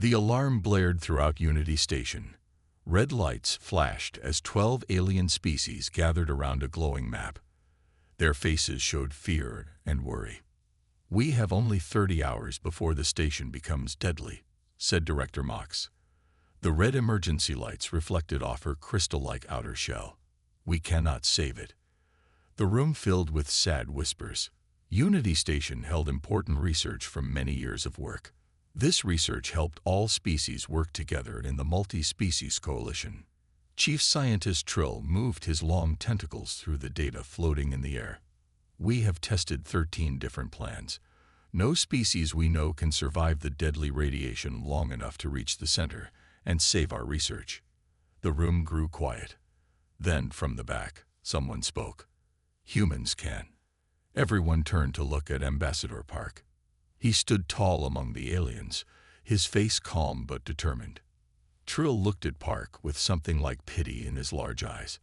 The alarm blared throughout Unity Station. Red lights flashed as 12 alien species gathered around a glowing map. Their faces showed fear and worry. "We have only 30 hours before the station becomes deadly," said Director Mox. The red emergency lights reflected off her crystal-like outer shell. "We cannot save it." The room filled with sad whispers. Unity Station held important research from many years of work. This research helped all species work together in the multi-species coalition. Chief Scientist Trill moved his long tentacles through the data floating in the air. "We have tested 13 different plans. No species we know can survive the deadly radiation long enough to reach the center and save our research." The room grew quiet. Then, from the back, someone spoke. "Humans can." Everyone turned to look at Ambassador Park. He stood tall among the aliens, his face calm but determined. Trill looked at Park with something like pity in his large eyes.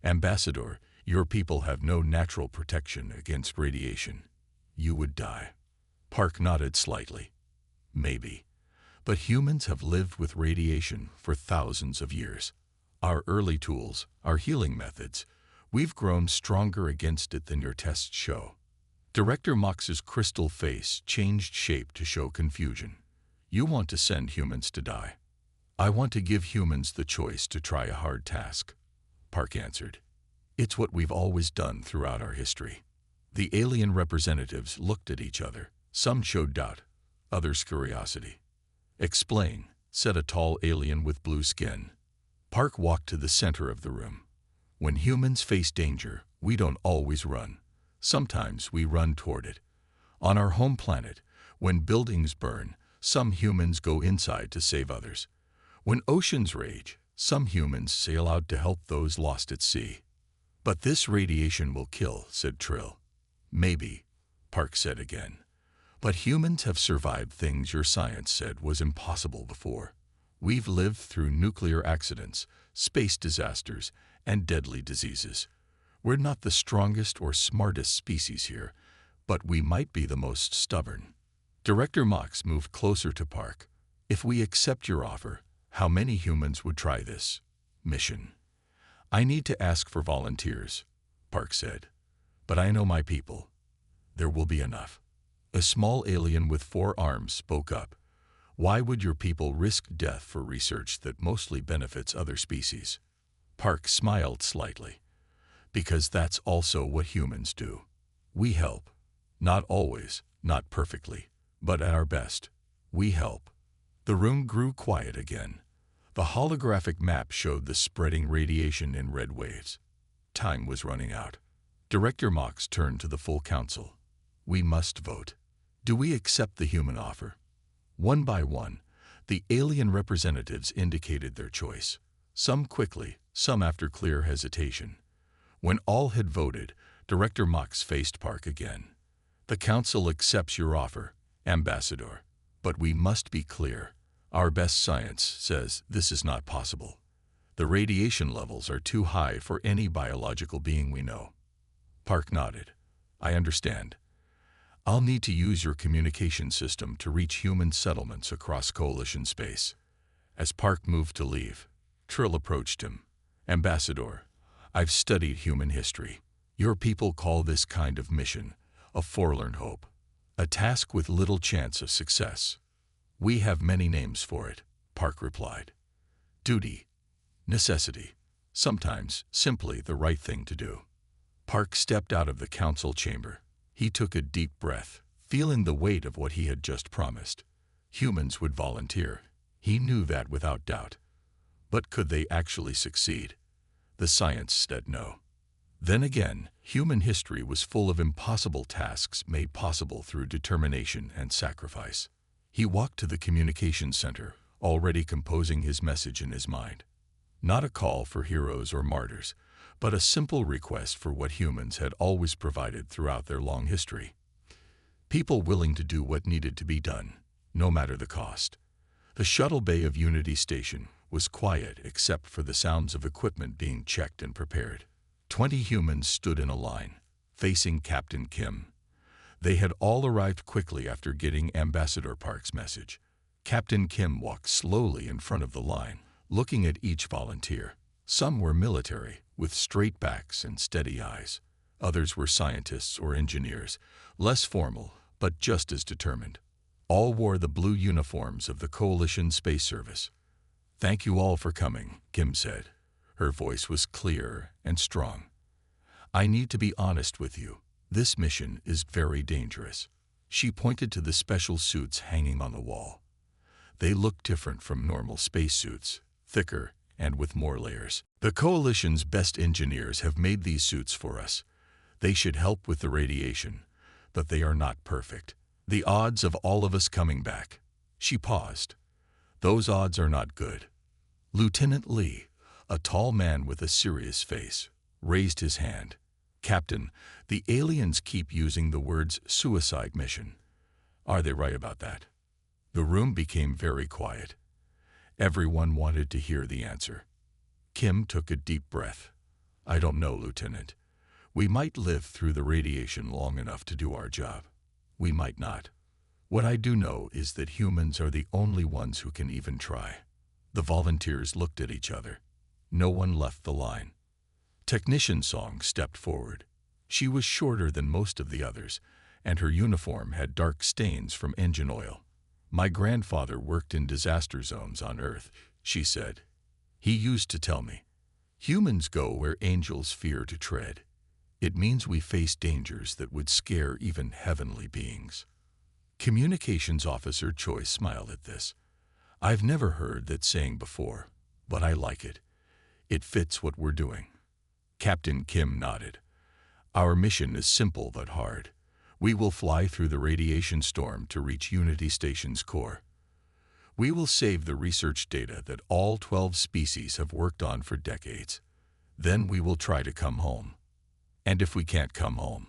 "Ambassador, your people have no natural protection against radiation. You would die." Park nodded slightly. "Maybe. But humans have lived with radiation for thousands of years. Our early tools, our healing methods, we've grown stronger against it than your tests show." Director Mox's crystal face changed shape to show confusion. "You want to send humans to die." "I want to give humans the choice to try a hard task," Park answered. "It's what we've always done throughout our history." The alien representatives looked at each other. Some showed doubt, others curiosity. "Explain," said a tall alien with blue skin. Park walked to the center of the room. "When humans face danger, we don't always run. Sometimes we run toward it. On our home planet, when buildings burn, some humans go inside to save others. When oceans rage, some humans sail out to help those lost at sea." "But this radiation will kill," said Trill. "Maybe," Park said again. "But humans have survived things your science said was impossible before. We've lived through nuclear accidents, space disasters, and deadly diseases. We're not the strongest or smartest species here, but we might be the most stubborn." Director Mox moved closer to Park. "If we accept your offer, how many humans would try this mission?" "I need to ask for volunteers," Park said. "But I know my people. There will be enough." A small alien with 4 arms spoke up. "Why would your people risk death for research that mostly benefits other species?" Park smiled slightly. "Because that's also what humans do. We help. Not always, not perfectly, but at our best, we help." The room grew quiet again. The holographic map showed the spreading radiation in red waves. Time was running out. Director Mox turned to the full council. "We must vote. Do we accept the human offer?" One by one, the alien representatives indicated their choice. Some quickly, some after clear hesitation. When all had voted, Director Mox faced Park again. "The Council accepts your offer, Ambassador. But we must be clear. Our best science says this is not possible. The radiation levels are too high for any biological being we know." Park nodded. "I understand. I'll need to use your communication system to reach human settlements across Coalition space." As Park moved to leave, Trill approached him. "Ambassador, I've studied human history. Your people call this kind of mission a forlorn hope, a task with little chance of success." "We have many names for it," Park replied. "Duty, necessity, sometimes simply the right thing to do." Park stepped out of the council chamber. He took a deep breath, feeling the weight of what he had just promised. Humans would volunteer. He knew that without doubt. But could they actually succeed? The science said no. Then again, human history was full of impossible tasks made possible through determination and sacrifice. He walked to the communication center, already composing his message in his mind. Not a call for heroes or martyrs, but a simple request for what humans had always provided throughout their long history. People willing to do what needed to be done, no matter the cost. The shuttle bay of Unity Station was quiet except for the sounds of equipment being checked and prepared. 20 humans stood in a line, facing Captain Kim. They had all arrived quickly after getting Ambassador Park's message. Captain Kim walked slowly in front of the line, looking at each volunteer. Some were military, with straight backs and steady eyes. Others were scientists or engineers, less formal, but just as determined. All wore the blue uniforms of the Coalition Space Service. "Thank you all for coming," Kim said. Her voice was clear and strong. "I need to be honest with you. This mission is very dangerous." She pointed to the special suits hanging on the wall. They looked different from normal spacesuits, thicker and with more layers. "The Coalition's best engineers have made these suits for us. They should help with the radiation, but they are not perfect. The odds of all of us coming back." She paused. "Those odds are not good." Lieutenant Lee, a tall man with a serious face, raised his hand. "Captain, the aliens keep using the words suicide mission. Are they right about that?" The room became very quiet. Everyone wanted to hear the answer. Kim took a deep breath. "I don't know, Lieutenant. We might live through the radiation long enough to do our job. We might not. What I do know is that humans are the only ones who can even try." The volunteers looked at each other. No one left the line. Technician Song stepped forward. She was shorter than most of the others, and her uniform had dark stains from engine oil. "My grandfather worked in disaster zones on Earth," she said. "He used to tell me, humans go where angels fear to tread. It means we face dangers that would scare even heavenly beings." Communications Officer Choi smiled at this. "I've never heard that saying before, but I like it. It fits what we're doing." Captain Kim nodded. "Our mission is simple but hard. We will fly through the radiation storm to reach Unity Station's core. We will save the research data that all 12 species have worked on for decades. Then we will try to come home." "And if we can't come home?"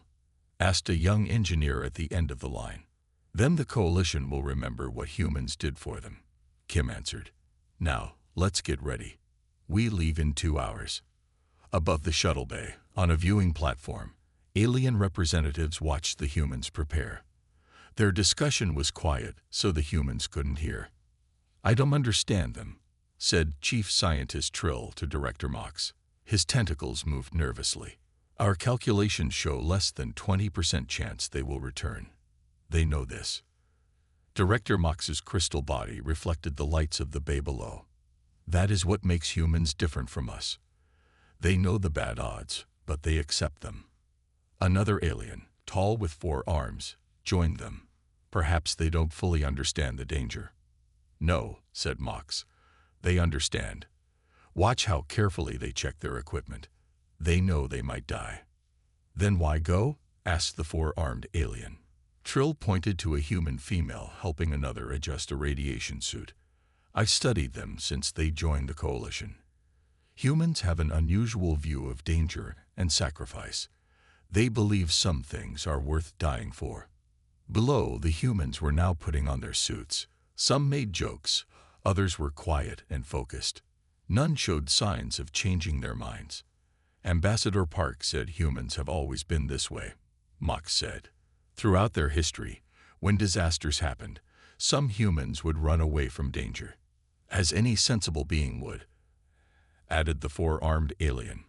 asked a young engineer at the end of the line. "Then the Coalition will remember what humans did for them," Kim answered. "Now, let's get ready. We leave in 2 hours." Above the shuttle bay, on a viewing platform, alien representatives watched the humans prepare. Their discussion was quiet, so the humans couldn't hear. "I don't understand them," said Chief Scientist Trill to Director Mox. His tentacles moved nervously. "Our calculations show less than 20% chance they will return. They know this." Director Mox's crystal body reflected the lights of the bay below. "That is what makes humans different from us. They know the bad odds, but they accept them." Another alien, tall with 4 arms, joined them. "Perhaps they don't fully understand the danger." "No," said Mox. "They understand. Watch how carefully they check their equipment. They know they might die." "Then why go?" asked the 4-armed alien. Trill pointed to a human female helping another adjust a radiation suit. "I studied them since they joined the Coalition. Humans have an unusual view of danger and sacrifice. They believe some things are worth dying for." Below, the humans were now putting on their suits. Some made jokes, others were quiet and focused. None showed signs of changing their minds. "Ambassador Park said humans have always been this way," Mox said. "Throughout their history, when disasters happened, some humans would run away from danger. As any sensible being would," added the 4-armed alien.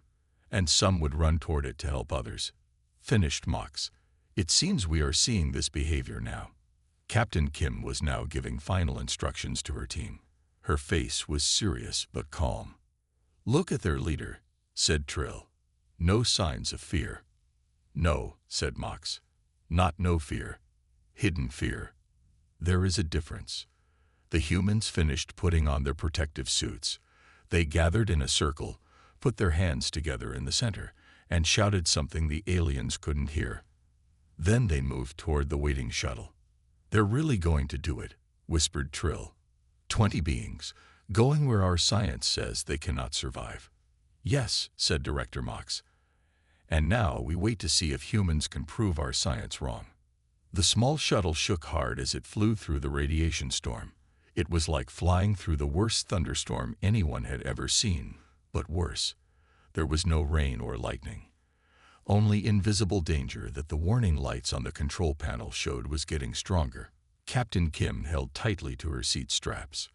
"And some would run toward it to help others," finished Mox. "It seems we are seeing this behavior now." Captain Kim was now giving final instructions to her team. Her face was serious but calm. "Look at their leader," said Trill. "No signs of fear." "No," said Mox. "Not no fear. Hidden fear. There is a difference." The humans finished putting on their protective suits. They gathered in a circle, put their hands together in the center, and shouted something the aliens couldn't hear. Then they moved toward the waiting shuttle. "They're really going to do it," whispered Trill. 20 beings, going where our science says they cannot survive." "Yes," said Director Mox. "And now we wait to see if humans can prove our science wrong." The small shuttle shook hard as it flew through the radiation storm. It was like flying through the worst thunderstorm anyone had ever seen, but worse. There was no rain or lightning. Only invisible danger that the warning lights on the control panel showed was getting stronger. Captain Kim held tightly to her seat straps.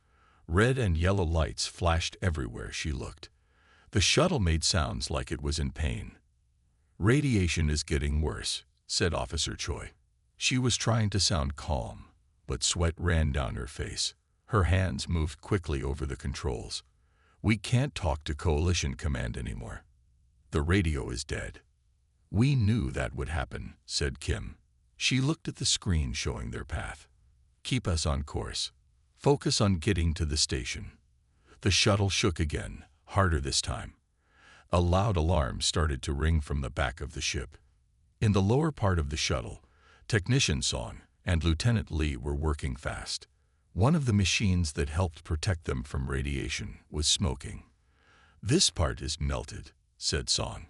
Red and yellow lights flashed everywhere she looked. The shuttle made sounds like it was in pain. "Radiation is getting worse," said Officer Choi. She was trying to sound calm, but sweat ran down her face. Her hands moved quickly over the controls. "We can't talk to Coalition Command anymore. The radio is dead." "We knew that would happen," said Kim. She looked at the screen showing their path. "Keep us on course. Focus on getting to the station." The shuttle shook again, harder this time. A loud alarm started to ring from the back of the ship. In the lower part of the shuttle, Technician Song and Lieutenant Lee were working fast. One of the machines that helped protect them from radiation was smoking. "This part is melted," said Song.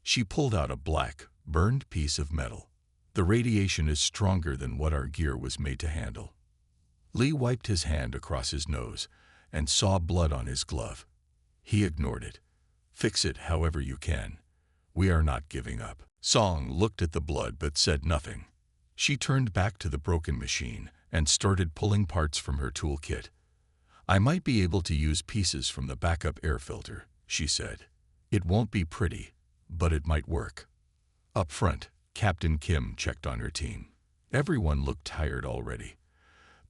She pulled out a black, burned piece of metal. "The radiation is stronger than what our gear was made to handle." Lee wiped his hand across his nose and saw blood on his glove. He ignored it. "Fix it however you can. We are not giving up." Song looked at the blood but said nothing. She turned back to the broken machine and started pulling parts from her toolkit. "I might be able to use pieces from the backup air filter," she said. "It won't be pretty, but it might work." Up front, Captain Kim checked on her team. Everyone looked tired already.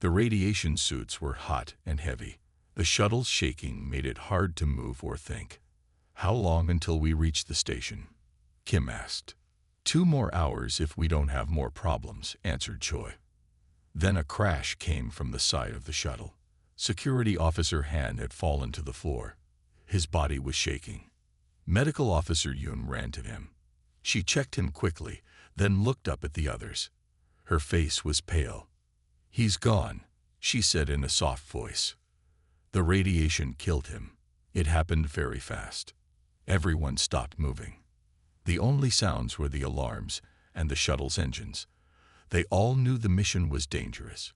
The radiation suits were hot and heavy. The shuttle's shaking made it hard to move or think. "How long until we reach the station?" Kim asked. 2 more hours if we don't have more problems," answered Choi. Then a crash came from the side of the shuttle. Security Officer Han had fallen to the floor. His body was shaking. Medical Officer Yoon ran to him. She checked him quickly, then looked up at the others. Her face was pale. "He's gone," she said in a soft voice. "The radiation killed him. It happened very fast." Everyone stopped moving. The only sounds were the alarms and the shuttle's engines. They all knew the mission was dangerous,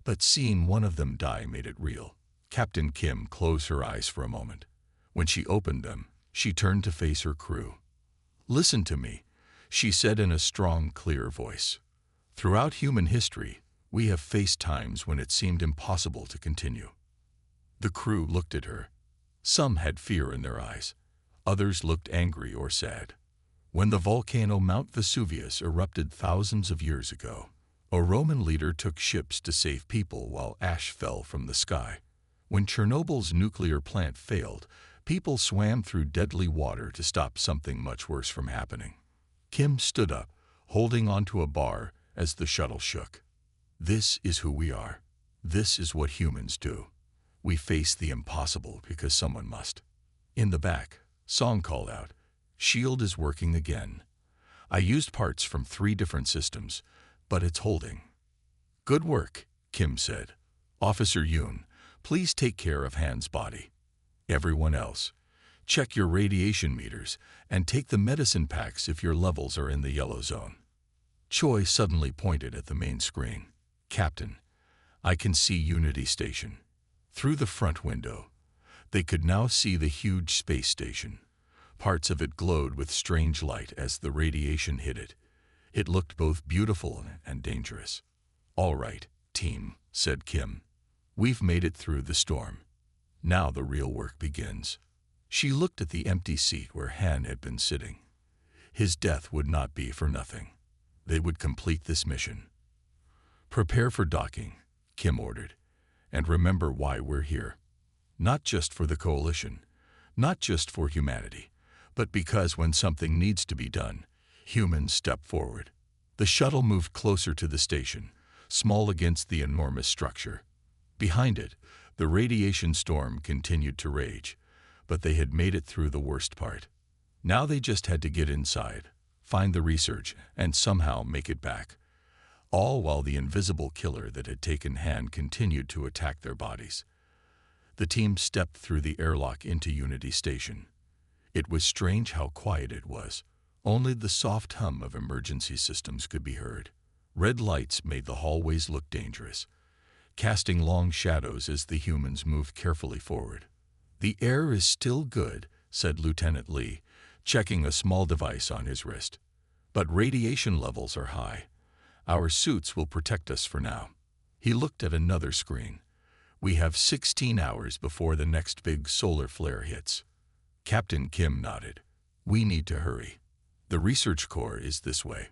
but seeing one of them die made it real. Captain Kim closed her eyes for a moment. When she opened them, she turned to face her crew. "Listen to me," she said in a strong, clear voice. "Throughout human history, we have faced times when it seemed impossible to continue." The crew looked at her. Some had fear in their eyes. Others looked angry or sad. When the volcano Mount Vesuvius erupted thousands of years ago, a Roman leader took ships to save people while ash fell from the sky. When Chernobyl's nuclear plant failed, people swam through deadly water to stop something much worse from happening. Kim stood up, holding onto a bar as the shuttle shook. "This is who we are. This is what humans do. We face the impossible because someone must." In the back, Song called out, "Shield is working again. I used parts from 3 different systems, but it's holding." "Good work," Kim said. "Officer Yoon, please take care of Han's body. Everyone else, check your radiation meters and take the medicine packs if your levels are in the yellow zone." Choi suddenly pointed at the main screen. "Captain, I can see Unity Station." Through the front window, they could now see the huge space station. Parts of it glowed with strange light as the radiation hit it. It looked both beautiful and dangerous. "All right, team," said Kim. "We've made it through the storm. Now the real work begins." She looked at the empty seat where Han had been sitting. His death would not be for nothing. They would complete this mission. "Prepare for docking," Kim ordered. "And remember why we're here. Not just for the Coalition, not just for humanity, but because when something needs to be done, humans step forward." The shuttle moved closer to the station, small against the enormous structure. Behind it, the radiation storm continued to rage, but they had made it through the worst part. Now they just had to get inside, find the research, and somehow make it back. All while the invisible killer that had taken Han continued to attack their bodies. The team stepped through the airlock into Unity Station. It was strange how quiet it was. Only the soft hum of emergency systems could be heard. Red lights made the hallways look dangerous, casting long shadows as the humans moved carefully forward. "The air is still good," said Lieutenant Lee, checking a small device on his wrist. "But radiation levels are high. Our suits will protect us for now." He looked at another screen. We have 16 hours before the next big solar flare hits. Captain Kim nodded. We need to hurry. The research core is this way.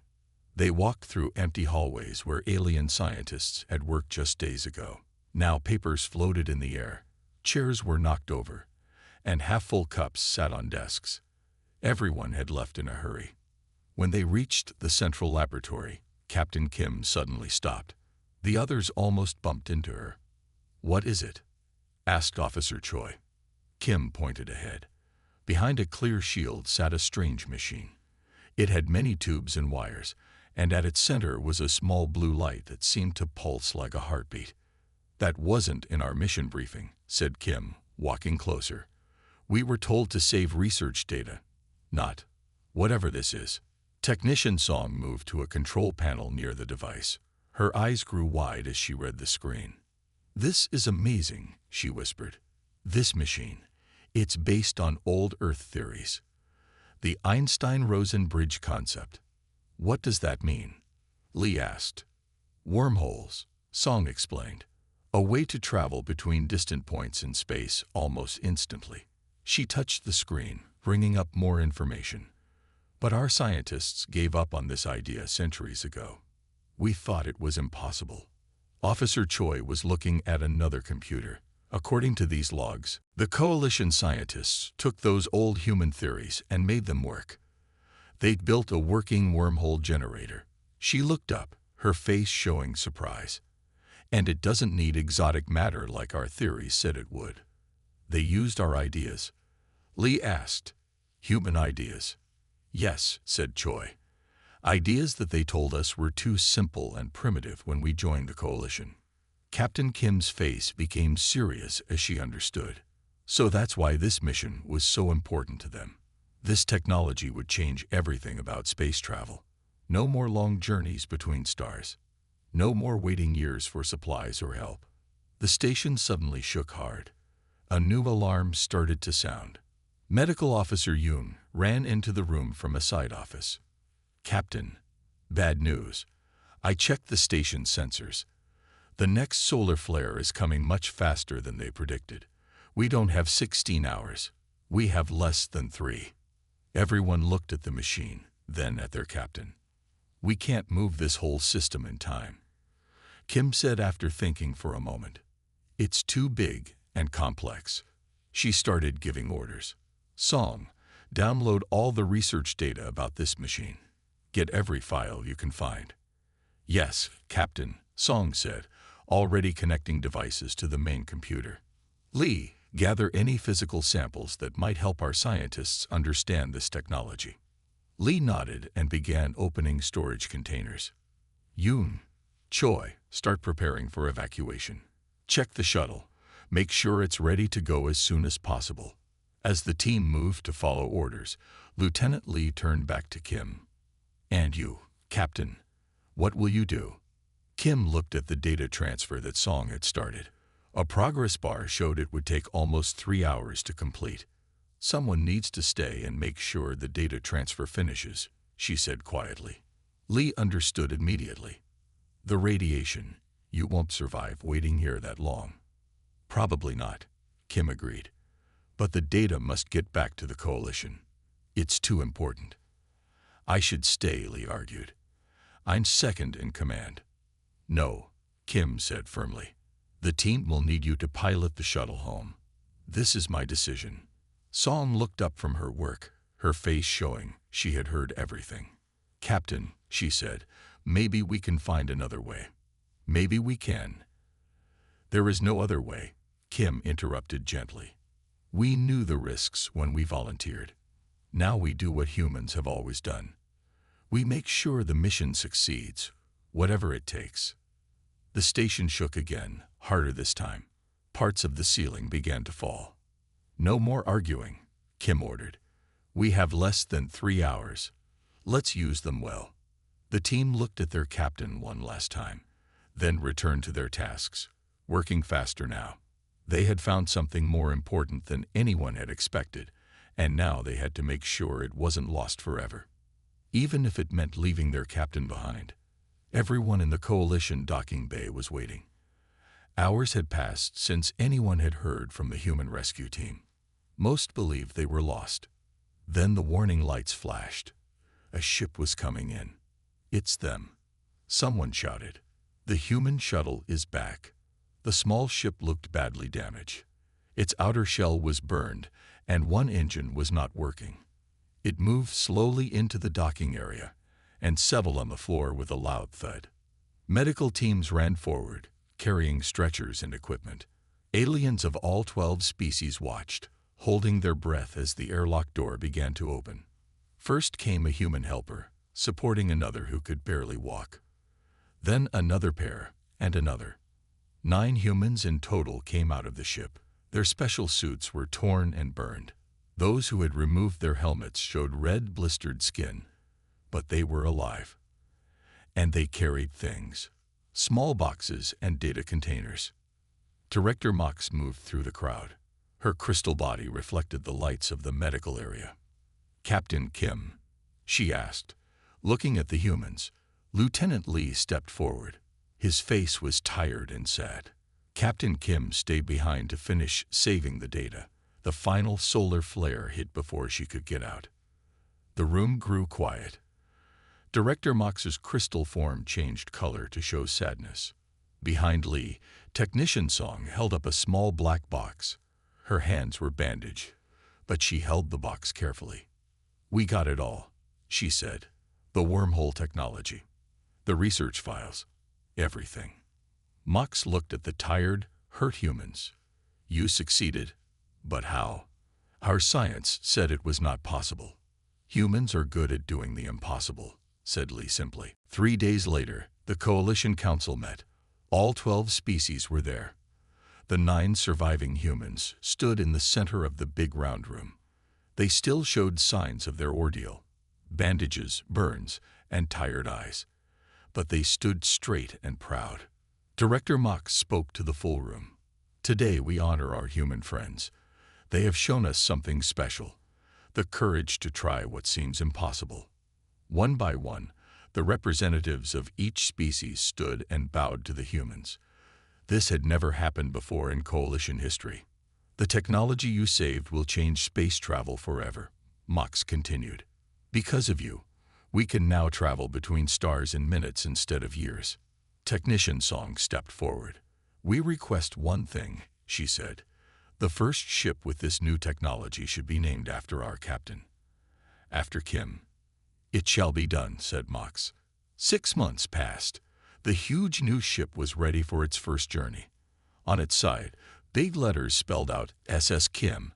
They walked through empty hallways where alien scientists had worked just days ago. Now papers floated in the air, chairs were knocked over, and half-full cups sat on desks. Everyone had left in a hurry. When they reached the central laboratory, Captain Kim suddenly stopped. The others almost bumped into her. What is it? Asked Officer Choi. Kim pointed ahead. Behind a clear shield sat a strange machine. It had many tubes and wires, and at its center was a small blue light that seemed to pulse like a heartbeat. That wasn't in our mission briefing, said Kim, walking closer. We were told to save research data, not whatever this is. Technician Song moved to a control panel near the device. Her eyes grew wide as she read the screen. This is amazing, she whispered. This machine, it's based on old Earth theories. The Einstein-Rosen bridge concept. What does that mean? Lee asked. Wormholes, Song explained. A way to travel between distant points in space almost instantly. She touched the screen, bringing up more information. But our scientists gave up on this idea centuries ago. We thought it was impossible. Officer Choi was looking at another computer. According to these logs, the coalition scientists took those old human theories and made them work. They'd built a working wormhole generator. She looked up, her face showing surprise. And it doesn't need exotic matter like our theories said it would. They used our ideas. Lee asked, human ideas? Yes, said Choi. Ideas that they told us were too simple and primitive when we joined the coalition. Captain Kim's face became serious as she understood. So that's why this mission was so important to them. This technology would change everything about space travel. No more long journeys between stars. No more waiting years for supplies or help. The station suddenly shook hard. A new alarm started to sound. Medical Officer Yoon ran into the room from a side office. Captain, bad news. I checked the station sensors. The next solar flare is coming much faster than they predicted. We don't have 16 hours. We have less than 3. Everyone looked at the machine, then at their captain. We can't move this whole system in time. Kim said after thinking for a moment. It's too big and complex. She started giving orders. Song, download all the research data about this machine. Get every file you can find. Yes, Captain, Song said, already connecting devices to the main computer. Lee, gather any physical samples that might help our scientists understand this technology. Lee nodded and began opening storage containers. Yoon, Choi, start preparing for evacuation. Check the shuttle. Make sure it's ready to go as soon as possible. As the team moved to follow orders, Lieutenant Lee turned back to Kim. And you, Captain, what will you do? Kim looked at the data transfer that Song had started. A progress bar showed it would take almost 3 hours to complete. Someone needs to stay and make sure the data transfer finishes, she said quietly. Lee understood immediately. The radiation, you won't survive waiting here that long. Probably not, Kim agreed. But the data must get back to the coalition. It's too important. I should stay, Lee argued. I'm second in command. No, Kim said firmly. The team will need you to pilot the shuttle home. This is my decision. Song looked up from her work, her face showing she had heard everything. Captain, she said, maybe we can find another way. Maybe we can. There is no other way, Kim interrupted gently. We knew the risks when we volunteered. Now we do what humans have always done. We make sure the mission succeeds, whatever it takes. The station shook again, harder this time. Parts of the ceiling began to fall. No more arguing, Kim ordered. We have less than 3 hours. Let's use them well. The team looked at their captain one last time, then returned to their tasks, working faster now. They had found something more important than anyone had expected, and now they had to make sure it wasn't lost forever. Even if it meant leaving their captain behind. Everyone in the coalition docking bay was waiting. Hours had passed since anyone had heard from the human rescue team. Most believed they were lost. Then the warning lights flashed. A ship was coming in. "It's them," someone shouted. "The human shuttle is back." The small ship looked badly damaged. Its outer shell was burned, and one engine was not working. It moved slowly into the docking area and settled on the floor with a loud thud. Medical teams ran forward, carrying stretchers and equipment. Aliens of all 12 species watched, holding their breath as the airlock door began to open. First came a human helper, supporting another who could barely walk. Then another pair, and another. 9 humans in total came out of the ship. Their special suits were torn and burned. Those who had removed their helmets showed red, blistered skin, but they were alive. And they carried things. Small boxes and data containers. Director Mox moved through the crowd. Her crystal body reflected the lights of the medical area. "Captain Kim?" she asked. Looking at the humans, Lieutenant Lee stepped forward. His face was tired and sad. Captain Kim stayed behind to finish saving the data. The final solar flare hit before she could get out. The room grew quiet. Director Mox's crystal form changed color to show sadness. Behind Lee, Technician Song held up a small black box. Her hands were bandaged, but she held the box carefully. "We got it all," she said. "The wormhole technology, the research files, everything." Mox looked at the tired, hurt humans. "You succeeded, but how?" "Our science said it was not possible." "Humans are good at doing the impossible," said Lee simply. 3 days later, the Coalition Council met. All 12 species were there. The 9 surviving humans stood in the center of the big round room. They still showed signs of their ordeal: bandages, burns, and tired eyes. But they stood straight and proud. Director Mox spoke to the full room. "Today we honor our human friends. They have shown us something special, the courage to try what seems impossible." One by one, the representatives of each species stood and bowed to the humans. This had never happened before in Coalition history. "The technology you saved will change space travel forever," Mox continued. "Because of you, we can now travel between stars in minutes instead of years." Technician Song stepped forward. "We request one thing," she said. "The first ship with this new technology should be named after our captain." "After Kim." "It shall be done," said Mox. 6 months passed. The huge new ship was ready for its first journey. On its side, big letters spelled out SS Kim,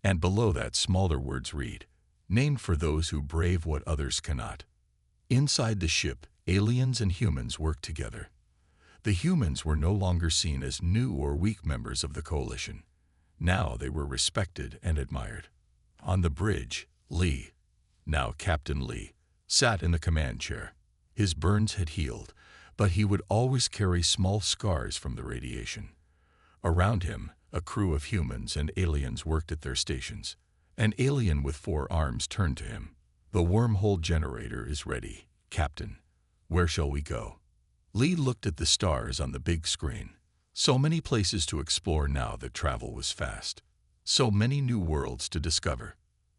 and below that smaller words read, "Named for those who brave what others cannot." Inside the ship, aliens and humans worked together. The humans were no longer seen as new or weak members of the Coalition. Now they were respected and admired. On the bridge, Lee, now Captain Lee, sat in the command chair. His burns had healed, but he would always carry small scars from the radiation. Around him, a crew of humans and aliens worked at their stations. An alien with 4 arms turned to him. "The wormhole generator is ready, Captain. Where shall we go?" Lee looked at the stars on the big screen. So many places to explore now that travel was fast. So many new worlds to discover.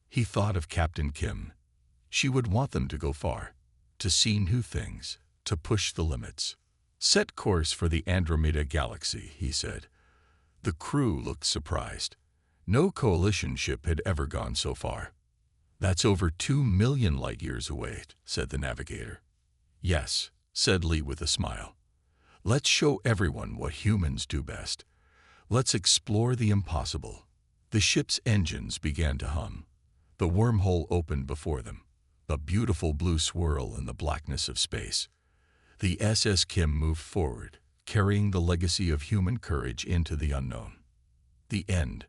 He thought of Captain Kim. She would want them to go far, to see new things, to push the limits. "Set course for the Andromeda Galaxy," he said. The crew looked surprised. No Coalition ship had ever gone so far. "That's over 2 million light-years away," said the navigator. "Yes," said Lee with a smile. "Let's show everyone what humans do best. Let's explore the impossible." The ship's engines began to hum. The wormhole opened before them, a beautiful blue swirl in the blackness of space. The SS Kim moved forward, carrying the legacy of human courage into the unknown. The end.